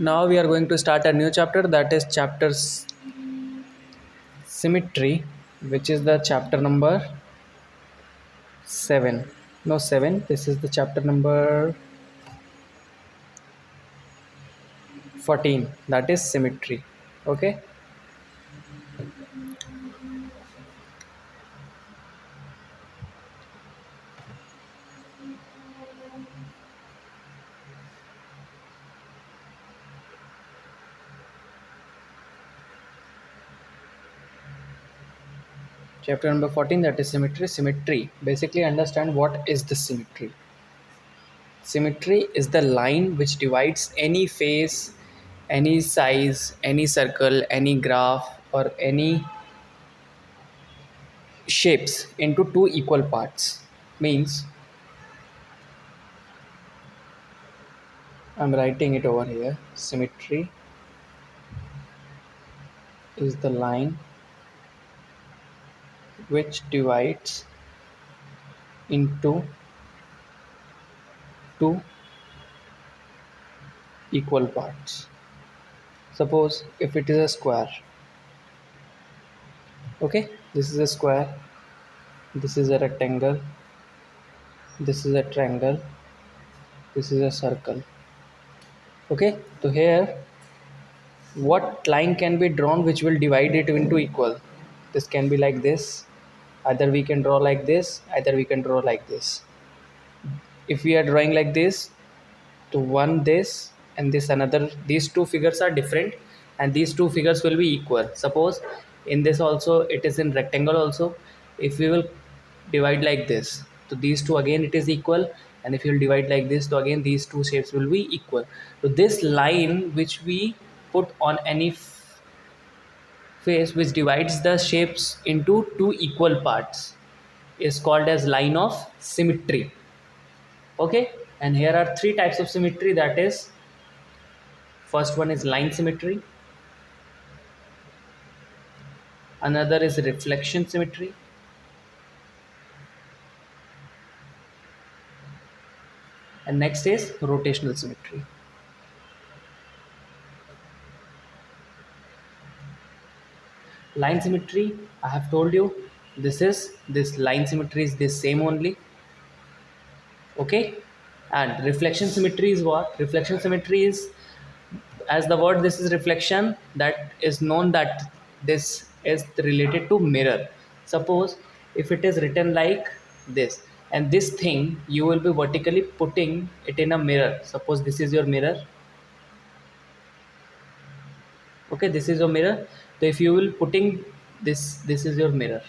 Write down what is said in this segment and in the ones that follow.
Now we are going to start a new chapter, that is chapter Symmetry, which is the chapter number 7. No, 7. This is the chapter number 14, that is Symmetry. Okay. Chapter number 14, that is Symmetry. Symmetry. Basically understand what is the symmetry. Symmetry is the line which divides any face, any size, any circle, any graph, or any shapes into two equal parts. Means I'm writing it over here. Symmetry is the line which divides into two equal parts. Suppose if it is a square, okay, this is a square, this is a rectangle, this is a triangle, this is a circle. Okay, so here what line can be drawn which will divide it into equal? This can be like this, either we can draw like this, either we can draw like this. If we are drawing like this, to one this and this another, these two figures are different and these two figures will be equal. Suppose in this also it is in rectangle also, if we will divide like this, so these two again it is equal, and if you will divide like this, so again these two shapes will be equal. So this line which we put on any face which divides the shapes into two equal parts is called as line of symmetry. Okay, and here are three types of symmetry, that is, first one is line symmetry, another is reflection symmetry, and next is rotational symmetry. Line symmetry, I have told you, this line symmetry is this same only. Okay, and reflection symmetry is what? Reflection symmetry is, as the word this is reflection, that is known that this is related to mirror. Suppose if it is written like this, and this thing you will be vertically putting it in a mirror. Suppose this is your mirror. Okay, this is your mirror. So if you will putting this is your mirror.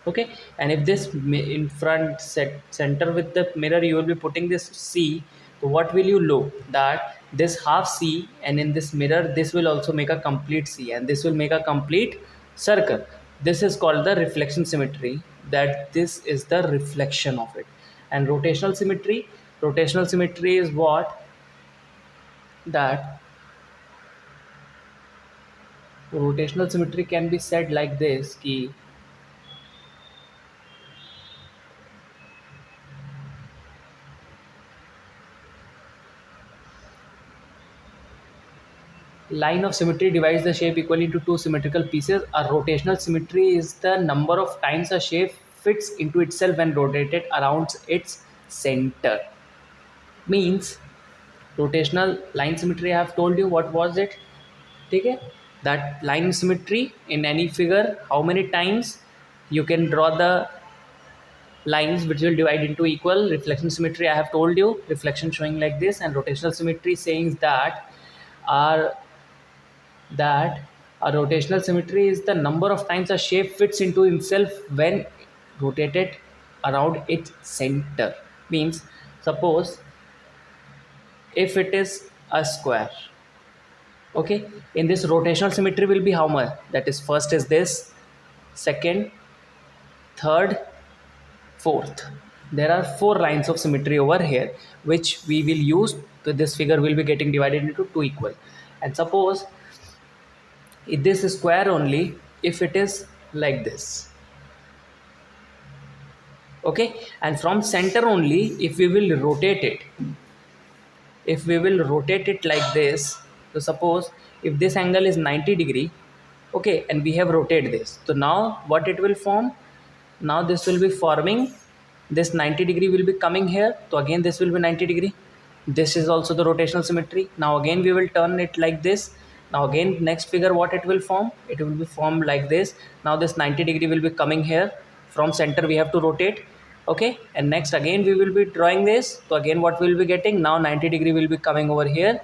Okay, and if this in front center with the mirror you will be putting this C, so what will you look that this half C, and in this mirror this will also make a complete C, and this will make a complete circle. This is called the reflection symmetry, that this is the reflection of it. And rotational symmetry is what? That rotational symmetry can be said like this ki line of symmetry divides the shape equally into two symmetrical pieces. A rotational symmetry is the number of times a shape fits into itself when rotated around its center. Means rotational line symmetry, I have told you what was it. Okay, that line symmetry in any figure, how many times you can draw the lines which will divide into equal. Reflection symmetry, I have told you, reflection showing like this, and rotational symmetry saying that our that a rotational symmetry is the number of times a shape fits into himself when rotated around its center. Means suppose if it is a square, okay, in this rotational symmetry will be how much? That is, first is this, second, third, fourth. There are four lines of symmetry over here which we will use. So this figure will be getting divided into two equal. And suppose if this is square only, if it is like this, okay, and from center only if we will rotate it, if we will rotate it like this, so suppose if this angle is 90 degree, okay, and we have rotated this, so now what it will form, now this will be forming, this 90 degree will be coming here, so again this will be 90 degree. This is also the rotational symmetry. Now again we will turn it like this. Now again next figure what it will form, it will be formed like this. Now this 90 degree will be coming here, from center we have to rotate, okay, and next again we will be drawing this, so again what we will be getting, now 90 degree will be coming over here,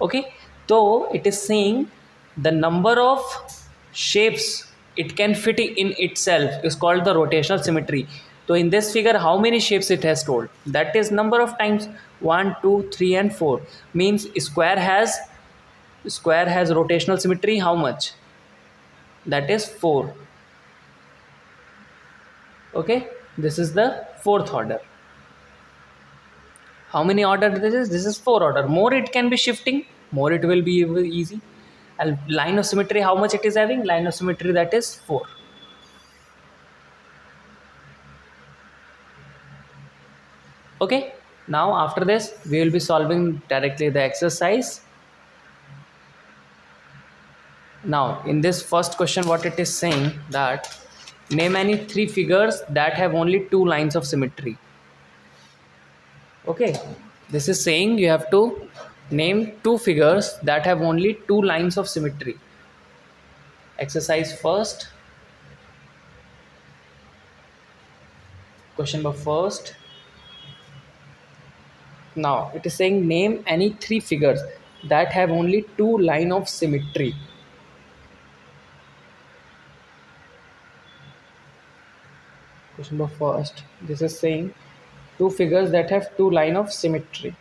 okay. So it is saying the number of shapes it can fit in itself is called the rotational symmetry. So in this figure how many shapes it has told, that is number of times, 1 2 3 and 4, means square has rotational symmetry how much, that is 4, okay. This is the fourth order. How many order this is 4 order, more it can be shifting, more it will be easy. And line of symmetry how much it is having, line of symmetry that is 4, okay. Now after this we will be solving directly the exercise. Now in this first question what it is saying, that name any three figures that have only two lines of symmetry, okay. This is saying you have to name two figures that have only two lines of symmetry. Exercise first, question number first. Now it is saying name any three figures that have only two line of symmetry. Question number first. This is saying two figures that have two line of symmetry.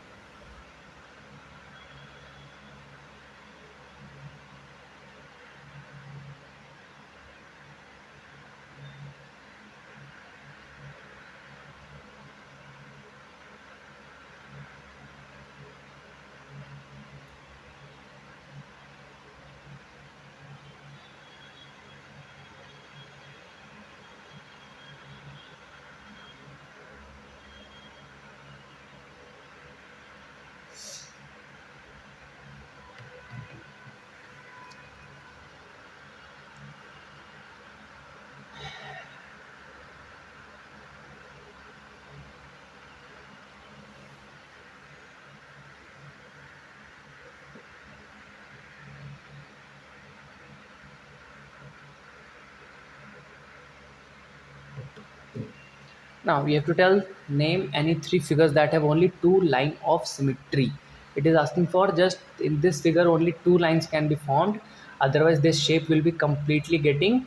Now we have to tell name any three figures that have only two line of symmetry. It is asking for just in this figure only two lines can be formed, otherwise this shape will be completely getting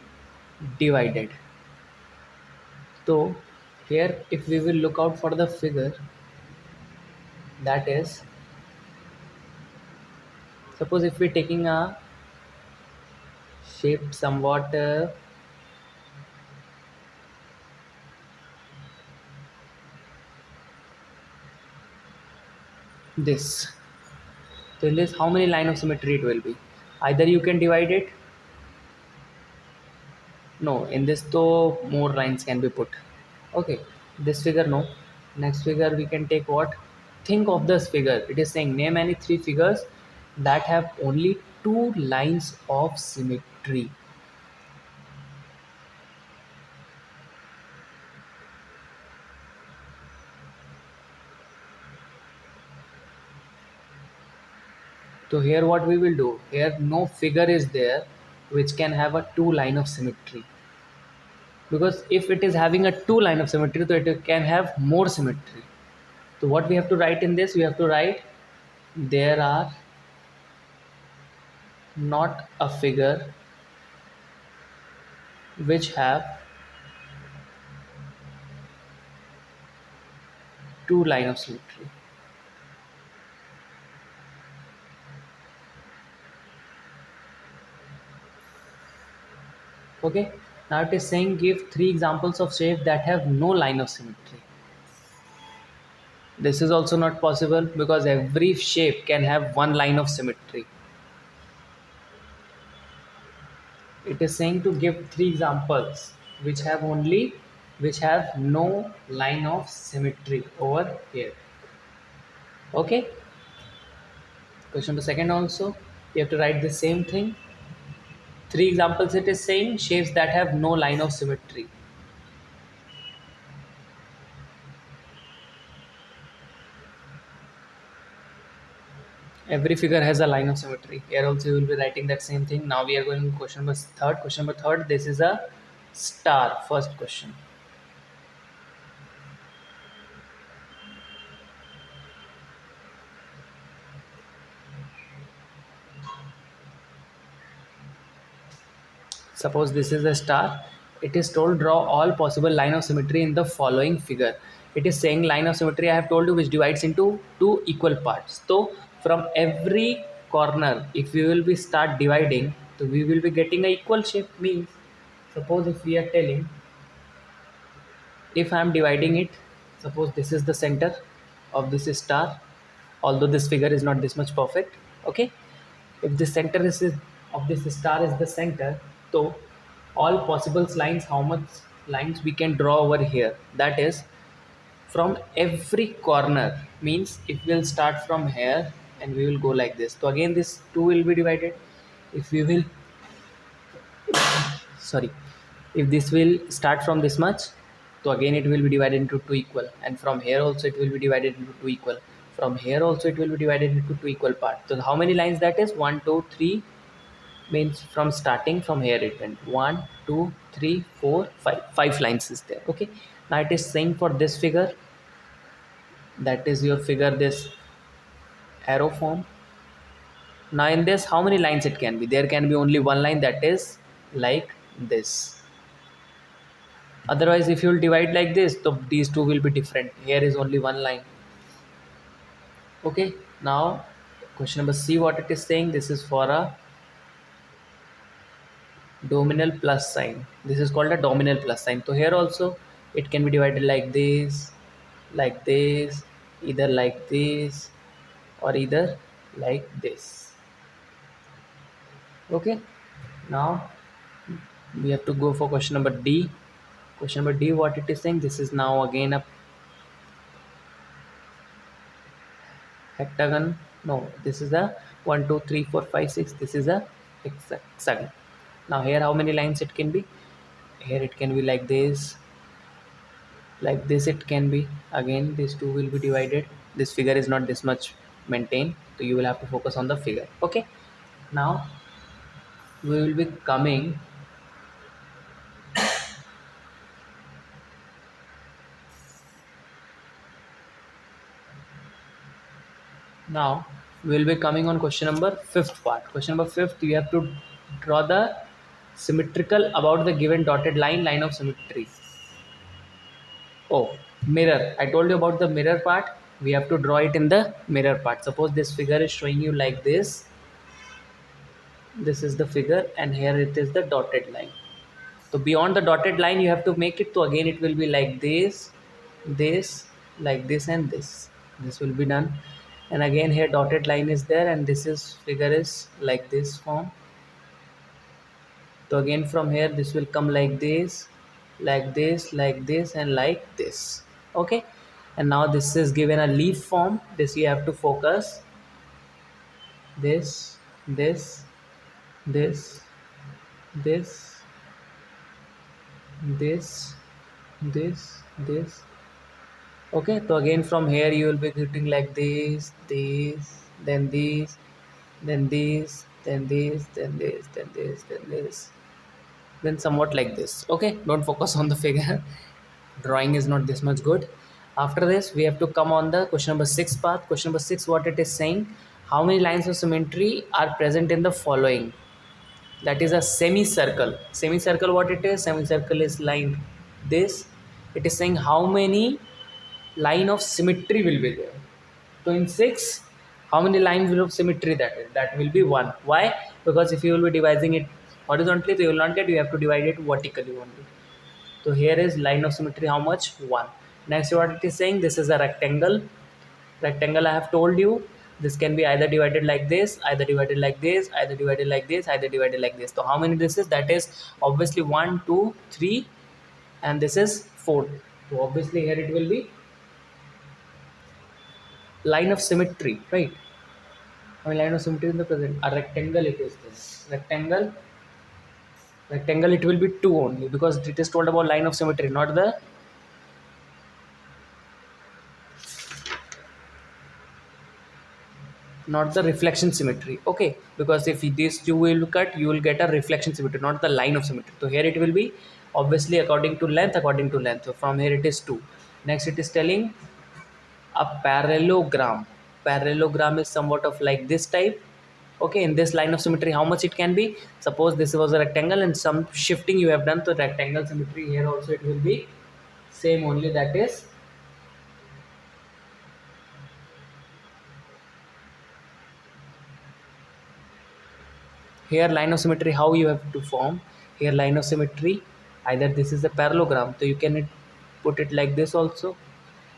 divided. So here if we will look out for the figure, that is, suppose if we are taking a shape somewhat this, so in this how many line of symmetry it will be, either you can divide it, no, in this though more lines can be put, okay. This figure no, next figure we can take what, think of this figure, it is saying name any three figures that have only two lines of symmetry. So here what we will do, here no figure is there which can have a two line of symmetry, because if it is having a two line of symmetry so it can have more symmetry. So what we have to write in this, we have to write there are not a figure which have two line of symmetry, okay. Now it is saying give three examples of shapes that have no line of symmetry. This is also not possible because every shape can have one line of symmetry. It is saying to give three examples which have no line of symmetry over here. Okay, question number second also, you have to write the same thing. Three examples it is saying shapes that have no line of symmetry. Every figure has a line of symmetry. Here also you will be writing that same thing. Now we are going to question number third. Question number third, this is a star. First question. Suppose this is a star. It is told draw all possible line of symmetry in the following figure. It is saying line of symmetry I have told you which divides into two equal parts. So from every corner, if we will be start dividing, so we will be getting a equal shape. Means suppose if we are telling, if I am dividing it, suppose this is the center of this star, although this figure is not this much perfect. Okay, if the center of this star is the center, so all possible lines, how much lines we can draw over here, that is from every corner. Means if we'll start from here and we will go like this, so again this two will be divided. If we will, sorry, if this will start from this much, so again it will be divided into two equal, and from here also it will be divided into two equal, from here also it will be divided into two equal parts. So how many lines that is? 1 2 3. Means from starting from here it went 1 2 3 4 5, 5 lines is there. Okay, now it is saying for this figure, that is your figure, this arrow form. Now in this, how many lines it can be? There can be only one line, that is like this. Otherwise if you will divide like this, so these two will be different. Here is only one line. Okay, now question number C, what it is saying, this is for a dominal plus sign. This is called a dominal plus sign. So here also it can be divided like this, either like this, or either like this. Okay, now we have to go for question number D. Question number D, what it is saying, this is now again a hectagon. No, this is a 1 2 3 4 5 6. This is a hexagon. Now here how many lines it can be? Here it can be like this it can be. Again these two will be divided. This figure is not this much maintained, so you will have to focus on the figure. Okay, now we will be coming, now we will be coming on question number fifth part. Question number fifth, you have to draw the symmetrical about the given dotted line of symmetry. Oh, mirror, I told you about the mirror part. We have to draw it in the mirror part. Suppose this figure is showing you like this is the figure, and here it is the dotted line. So beyond the dotted line you have to make it, so again it will be like this, like this, and this will be done. And again here dotted line is there, and this is figure is like this form. So again from here this will come like this, like this, like this, and like this. Okay, and now this is given a leaf form. This you have to focus, this, this, this, this, this. Okay, so again from here you will be getting like this, then this, then this, then this, then this, then this, then this, then somewhat like this. Okay, don't focus on the figure. Drawing is not this much good. After this we have to come on the question number 6 part. Question number 6, what it is saying, how many lines of symmetry are present in the following? That is a semicircle. Semicircle, what it is, semicircle is line this. It is saying how many line of symmetry will be there. So in 6, how many lines of symmetry that is? That will be 1. Why? Because if you will be dividing it horizontally, so you will not get, you have to divide it vertically only. So here is line of symmetry, how much? 1. Next what it is saying, this is a rectangle. Rectangle I have told you, this can be either divided like this, either divided like this, either divided like this, either divided like this. So how many this is? That is obviously 1 2 3, and this is 4. So obviously here it will be line of symmetry, right? I mean, line of symmetry in the present. A rectangle it is this. Rectangle it will be 2 only because it is told about line of symmetry, not the reflection symmetry. Okay, because if these two will cut, you will get a reflection symmetry, not the line of symmetry. So here it will be obviously according to length. So from here it is 2. Next it is telling a parallelogram. Parallelogram is somewhat of like this type. Okay, in this line of symmetry, how much it can be? Suppose this was a rectangle and some shifting you have done to rectangle symmetry. Here also it will be same only, that is here line of symmetry. How you have to form here line of symmetry? Either this is a parallelogram, so you can put it like this also,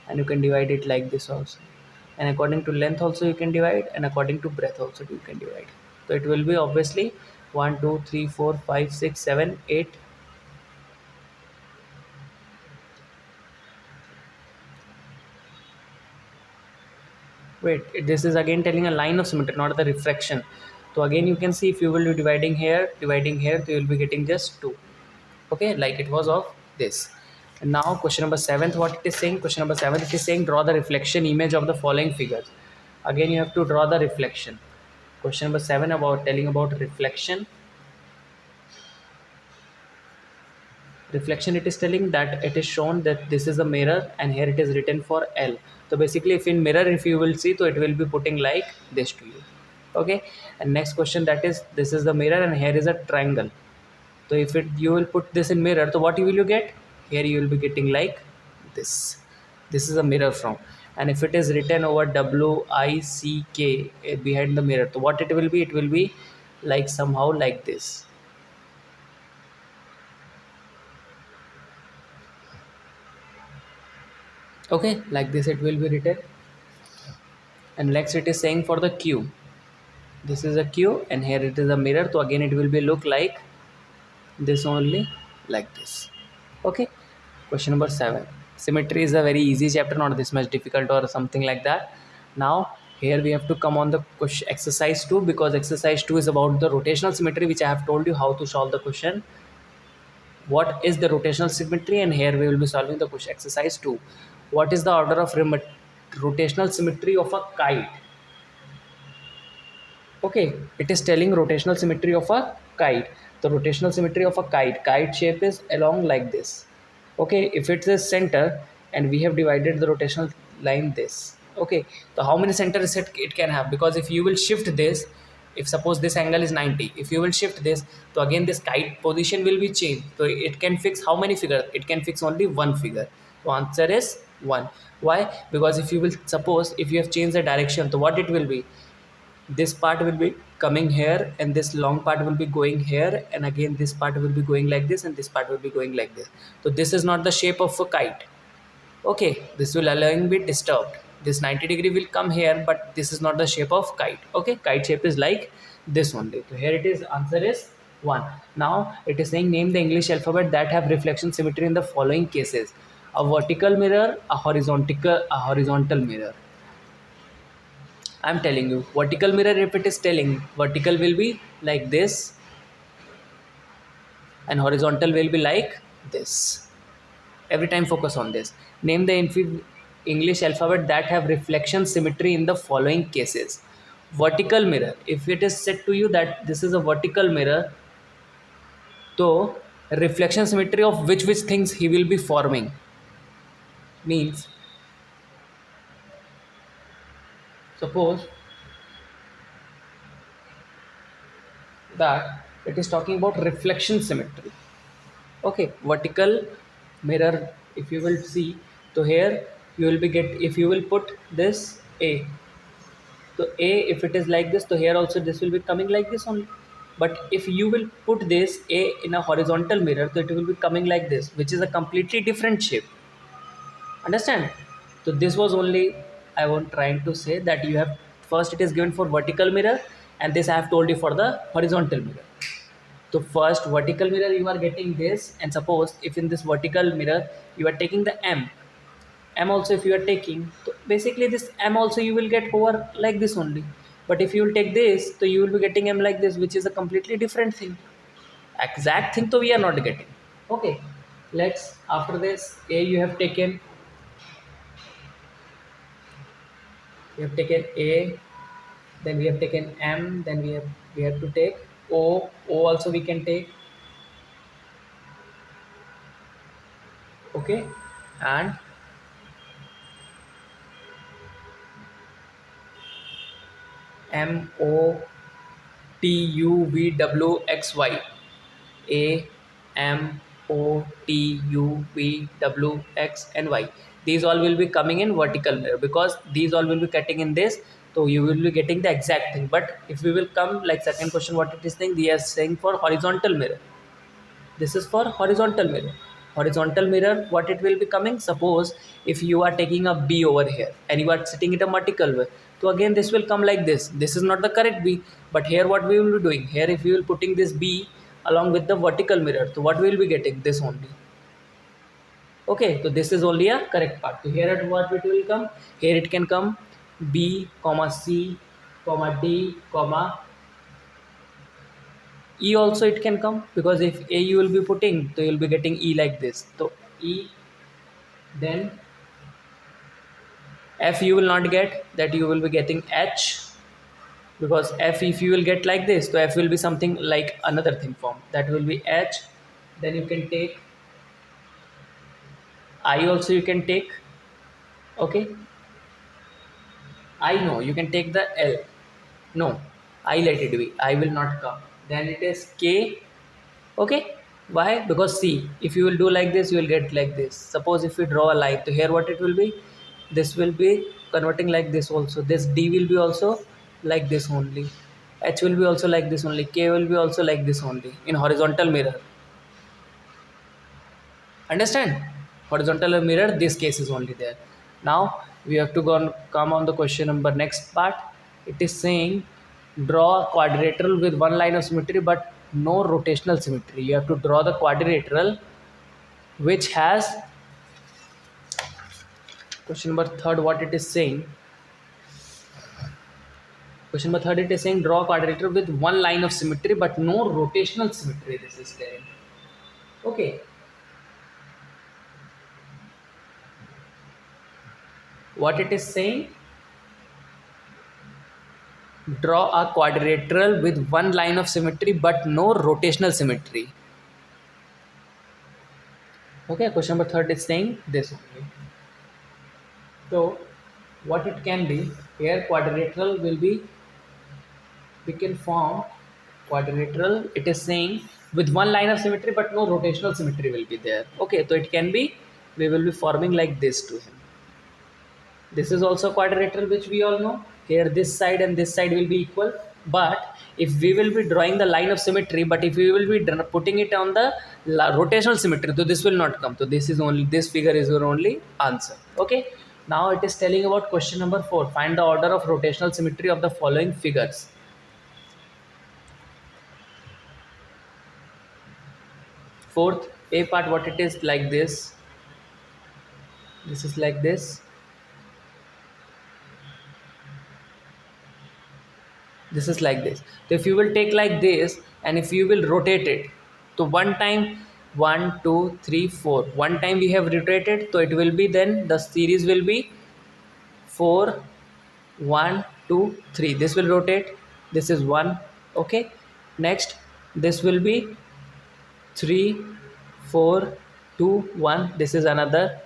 and you can divide it like this also, and according to length also you can divide, and according to breadth also you can divide. So it will be obviously 1 2 3 4 5 6 7 8. Wait, this is again telling a line of symmetry, not the refraction. So again you can see, if you will be dividing here, so you will be getting just 2. Okay, like it was of this. And now question number 7th, what it is saying? Question number 7, it is saying draw the reflection image of the following figures. Again you have to draw the reflection. Question number 7 about telling about reflection. Reflection, it is telling that it is shown that this is a mirror and here it is written for L. So basically, if in mirror, if you will see, so it will be putting like this to you. Okay, and next question, that is, this is the mirror and here is a triangle. So if it you will put this in mirror, so what will you get? Here you will be getting like this is a mirror from. And if it is written over WICK behind the mirror, so what it will be? It will be like somehow like this. Okay, like this it will be written. And next it is saying for the Q, this is a Q and here it is a mirror, so again it will be look like this only, like this. Okay, question number 7. Symmetry is a very easy chapter, not this much difficult or something like that. Now here we have to come on the question exercise 2, because exercise 2 is about the rotational symmetry, which I have told you how to solve the question what is the rotational symmetry, and here we will be solving the question exercise 2. What is the order of rotational symmetry of a kite? Okay, it is telling rotational symmetry of a kite. The rotational symmetry of a kite shape is along like this. Okay, if it's a center and we have divided the rotational line this. Okay, so how many centers it can have? Because if you will shift this, if suppose this angle is 90, if you will shift this, so again this kite position will be changed. So it can fix how many figures? It can fix only one figure. So answer is 1. Why? Because if you will suppose, if you have changed the direction, so what it will be? This part will be coming here and this long part will be going here, and again this part will be going like this and this part will be going like this. So this is not the shape of a kite. Okay, this will allowing be disturbed. This 90-degree will come here, but this is not the shape of kite. Okay, kite shape is like this only. So here it is, answer is 1. Now it is saying name the English alphabet that have reflection symmetry in the following cases: a vertical mirror, a horizontal mirror. I'm telling you, vertical mirror, if it is telling, vertical will be like this and horizontal will be like this. Every time focus on this. Name the English alphabet that have reflection symmetry in the following cases. Vertical mirror, if it is said to you that this is a vertical mirror, so reflection symmetry of which things he will be forming means, suppose that it is talking about reflection symmetry. Okay, vertical mirror, if you will see, so here you will be get, if you will put this A, so A, if it is like this, so here also this will be coming like this only. But if you will put this A in a horizontal mirror, so it will be coming like this, which is a completely different shape. Understand? So this was only I want trying to say that you have, first it is given for vertical mirror, and this I have told you for the horizontal mirror. So first vertical mirror you are getting this, and suppose if in this vertical mirror you are taking the M, m also if you are taking, so basically this m also you will get over like this only. But if you will take this, so you will be getting m like this, which is a completely different thing. Exact thing, so we are not getting. Okay, let's after this a you have taken, we have taken a, then we have taken m, then we have to take o also we can take. Okay, and m o t u v w x y, a m o t u v w x and y. These all will be coming in vertical mirror because these all will be cutting in this, so you will be getting the exact thing. But if we will come like second question, what it is saying, they are saying for horizontal mirror. This is for horizontal mirror. Horizontal mirror, what it will be coming, suppose if you are taking a b over here and you are sitting it a vertical way, so again this will come like this. This is not the correct b, but here what we will be doing, here if we will putting this b along with the vertical mirror, so what we will be getting, this only. Okay, so this is only a correct part. So here at what it will come, here it can come b comma c comma d comma E also it can come, because if A you will be putting, so you will be getting E like this. So E, then F you will not get, that you will be getting H, because F if you will get like this, so F will be something like another thing form, that will be H. Then you can take I also you can take. Okay, I know you can take the L. No, I let it be. I will not come. Then it is K. Okay, why? Because see, if you will do like this, you will get like this. Suppose if we draw a line, so here what it will be, this will be converting like this also. This D will be also like this only. H will be also like this only. K will be also like this only in horizontal mirror. Understand? Horizontal mirror, this case is only there. Now we have to go on, come on the question number next part. It is saying draw a quadrilateral with one line of symmetry but no rotational symmetry. You have to draw the quadrilateral which has, question number third, what it is saying, question number third, it is saying draw a quadrilateral with one line of symmetry but no rotational symmetry. This is there. Okay, what it is saying, draw a quadrilateral with one line of symmetry but no rotational symmetry. Okay, question number third is saying this only. So what it can be, here quadrilateral will be, we can form quadrilateral, it is saying with one line of symmetry but no rotational symmetry will be there. Okay, so it can be, we will be forming like this to him. This is also quadrilateral, which we all know. Here this side and this side will be equal. But if we will be drawing the line of symmetry, but if we will be putting it on the rotational symmetry, so this will not come. So this is only, this figure is your only answer. Okay. Now it is telling about question number 4. Find the order of rotational symmetry of the following figures. Fourth, A part, what it is like this. This is like this. This is like this. So if you will take like this and if you will rotate it, so one time, 1 2 3 4, one time we have rotated, so it will be, then the series will be 4 1 2 3. This will rotate, this is 1. Okay, next this will be 3 4 2 1. This is another.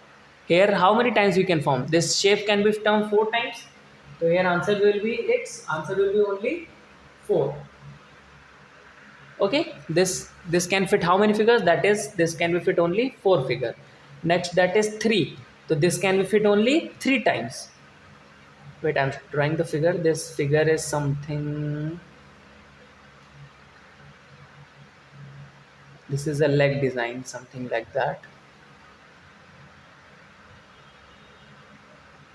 Here how many times we can form this shape, can be formed 4 times. So here answer will be, its answer will be only 4. Okay, this can fit how many figures, that is this can be fit only 4 figure. Next, that is 3, so this can be fit only 3 times. Wait, I'm drawing the figure. This figure is something, this is a leg design, something like that.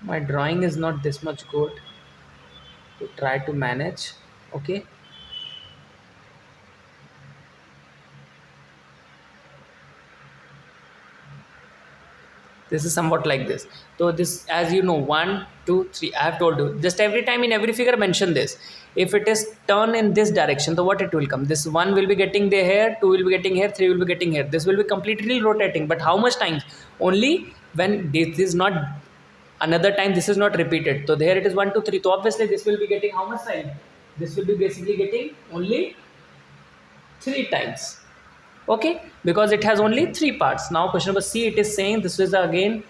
My drawing is not this much good to try to manage. Okay, This is somewhat like this. So this, as you know, 1 2 3, I have told you, just every time in every figure mention this. If it is turn in this direction, so what it will come, this 1 will be getting the here, 2 will be getting here, 3 will be getting here, this will be completely rotating. But how much times? Only when this is not, another time this is not repeated. So there it is 1 2 3, so obviously this will be getting how much time? This will be basically getting only 3 times. Okay, because it has only 3 parts. Now question number C, it is saying this is again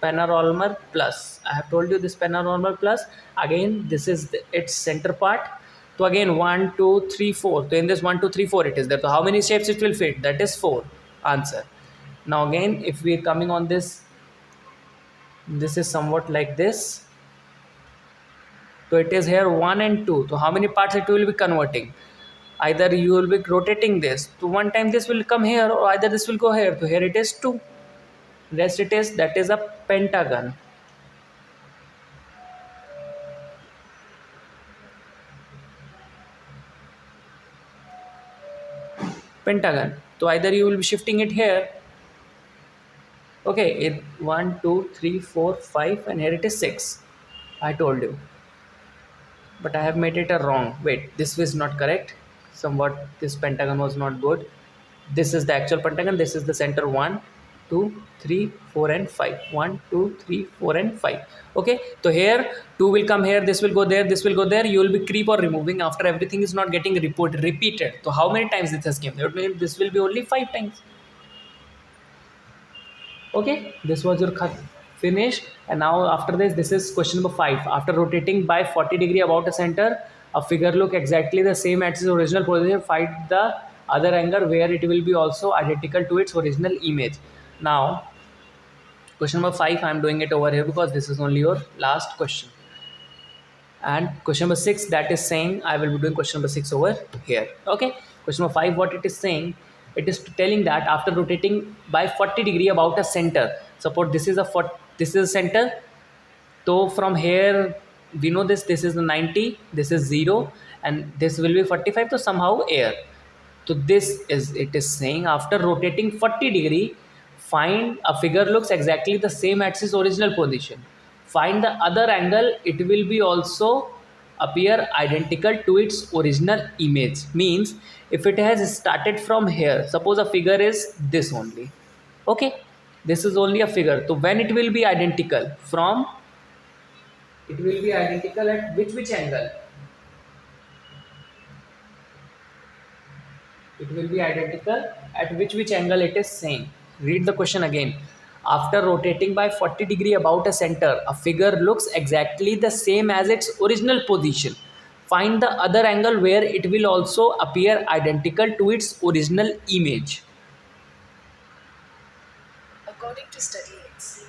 panorama plus. I have told you this panorama plus. Again, this is its center part. So again 1 2 3 4. So in this 1 2 3 4 it is there. So how many shapes it will fit? That is 4. Answer. Now again, if we are coming on this, this is somewhat like this. So it is here 1 and 2. So how many parts it will be converting? Either you will be rotating this. So one time this will come here, or either this will go here. So here it is 2. Rest it is, that is a pentagon. Pentagon. So either you will be shifting it here. Okay, it 1 2 3 4 5, and here it is 6. I told you, but I have made it a wrong. Wait, this was not correct. Somewhat this pentagon was not good. This is the actual pentagon. This is the center 1 2 3 4 and 5. 1 2 3 4 and 5. Okay, so here 2 will come here, this will go there, this will go there. You will be creep or removing after everything is not getting repeated. So how many times this has came? That means this will be only 5 times. Okay, this was your finish. And now after this is question number 5. After rotating by 40 degree about a center, a figure look exactly the same at its original position. Find the other angle where it will be also identical to its original image. Now question number 5, I am doing it over here because this is only your last question. And question number 6, that is saying I will be doing question number 6 over here. Okay, question number 5, what it is saying, it is telling that after rotating by 40 degree about a center, suppose this is a this is a center. So from here we know this is the 90, this is 0, and this will be 45. So somehow air. So this is, it is saying after rotating 40 degree, find a figure looks exactly the same at its original position. Find the other angle, it will be also appear identical to its original image. Means if it has started from here, suppose a figure is this only. Okay, this is only a figure. So when it will be identical from, it will be identical at which angle? It will be identical at which angle it is saying. Read the question again. After rotating by 40 degree about a center, a figure looks exactly the same as its original position. Find the other angle where it will also appear identical to its original image. According to study X.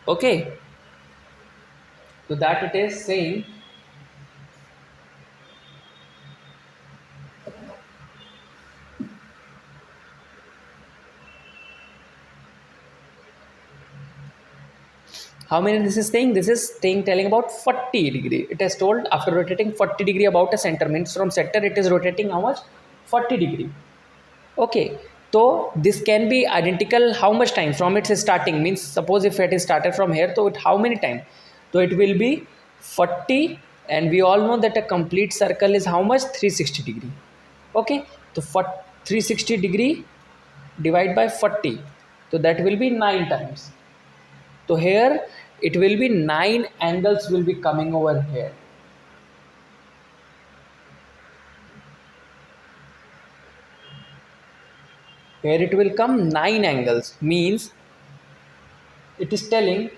Okay, so that it is saying how many this is saying, this is saying telling about 40 degree. It has told after rotating 40 degree about a center, means from center it is rotating how much? 40 degree. Okay, so this can be identical how much time from its starting, means suppose if it is started from here, so it how many time? So it will be 40, and we all know that a complete circle is how much? 360 degree. Okay, so for 360 degree divide by 40, so that will be 9 times. So here it will be 9 angles will be coming over here. Here it will come 9 angles, means it is telling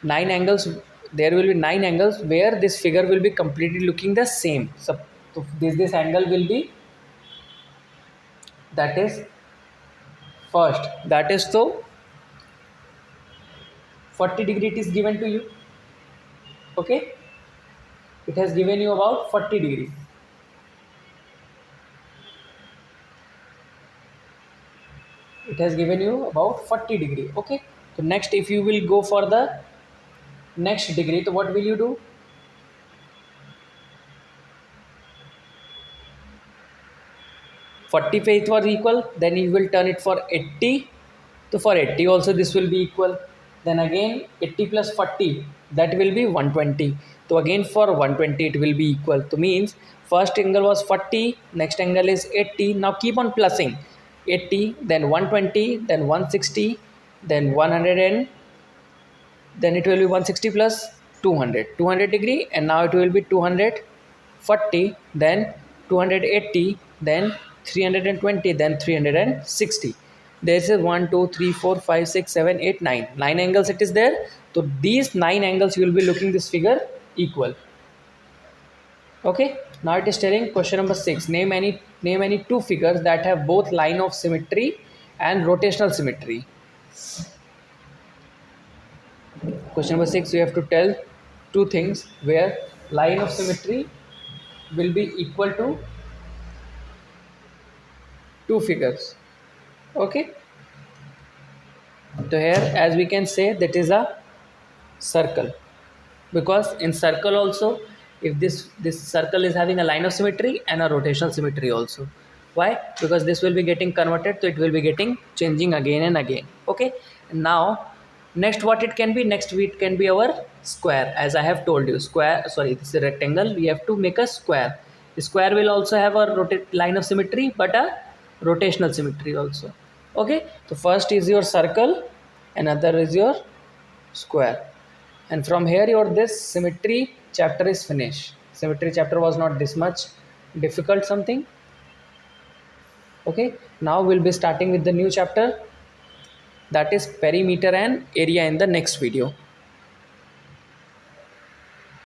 9 angles. There will be 9 angles where this figure will be completely looking the same. So this angle will be, that is first, that is so 40 degree it is given to you. Okay, it has given you about 40 degree. It has given you about 40 degree. Okay, so next if you will go for the next degree, so what will you do? 40 पे it was equal, then you will turn it for 80. So for 80 also this will be equal. Then again 80 plus 40, that will be 120. So again for 120 it will be equal. So means first angle was 40, next angle is 80. Now keep on plussing 80, then 120, then 160, then 100, and then it will be 160 plus 200, 200 degree, and now it will be 240, then 280, then 320, then 360. There is 1 2 3 4 5 6 7 8 9 9 angles it is there. So these 9 angles you will be looking this figure equal. Okay, now it is telling question number 6, name any two figures that have both line of symmetry and rotational symmetry. Question number 6, you have to tell two things where line of symmetry will be equal to two figures. Okay, so here as we can say that is a circle, because in circle also, if this circle is having a line of symmetry and a rotational symmetry also. Why? Because this will be getting converted, so it will be getting changing again and again. Okay, now next what it can be, next it can be our square. As I have told you, square, sorry, this is a rectangle, we have to make a square. The square will also have a line of symmetry but a rotational symmetry also. Okay, so first is your circle, another is your square, and from here your this symmetry chapter is finished. Symmetry chapter was not this much difficult something. Okay, now we'll be starting with the new chapter, that is perimeter and area, in the next video.